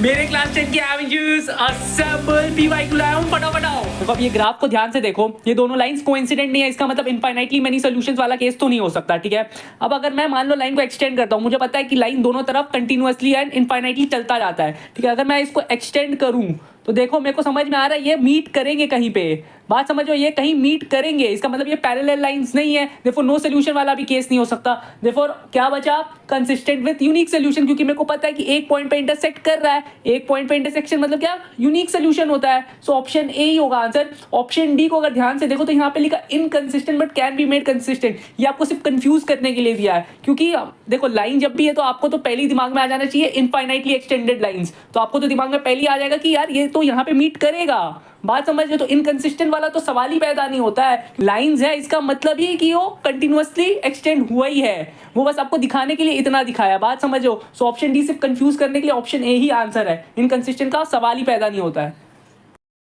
मेरे क्लास 10 के Avengers assemble PY को लाया हूं फटाफट आओ। तो अब ये ग्राफ को ध्यान से देखो, ये दोनों लाइंस कोइंसिडेंट नहीं है, इसका मतलब इनफाइनाइटली मेनी सॉल्यूशंस वाला केस तो नहीं हो सकता। ठीक है, अब अगर मैं मान लो लाइन को एक्सटेंड करता हूं, मुझे पता है कि लाइन दोनों तरफ कंटिन्यूअसली एंड इनफाइनाइटली चलता जाता है। ठीक है, अगर मैं इसको एक्सटेंड करूं तो देखो मेरे को समझ में आ रहा है ये मीट करेंगे कहीं पे। बात समझो, ये कहीं मीट करेंगे, इसका मतलब ये पैरेलल लाइंस नहीं है, देयरफॉर नो सॉल्यूशन वाला भी केस नहीं हो सकता। देयरफॉर क्या बचा? कंसिस्टेंट विद यूनिक सॉल्यूशन, क्योंकि मेरे को पता है कि एक पॉइंट पे इंटरसेक्ट कर रहा है। एक पॉइंट पे इंटरसेक्शन मतलब क्या? यूनिक सॉल्यूशन होता है। सो ऑप्शन ए ही होगा आंसर। ऑप्शन डी को अगर ध्यान से देखो तो यहाँ पे लिखा inconsistent but can be made consistent, ये आपको सिर्फ कंफ्यूज करने के लिए दिया है। क्योंकि देखो लाइन जब भी है तो आपको तो पहले ही दिमाग में आ जाना चाहिए इनफाइनाइटली एक्सटेंडेड लाइंस, तो आपको तो दिमाग में पहले ही आ जाएगा कि यार ये तो यहाँ पे मीट करेगा। बात समझ रहे? तो इनकंसिस्टेंट वाला तो सवाल ही पैदा नहीं होता है। लाइंस है, इसका मतलब ही कि वो कंटिन्यूअसली एक्सटेंड हुआ ही है, वो बस आपको दिखाने के लिए इतना दिखाया। बात समझो। सो ऑप्शन डी सिर्फ कंफ्यूज करने के लिए ऑप्शन ए ही आंसर है, इनकंसिस्टेंट का सवाल ही पैदा नहीं होता है।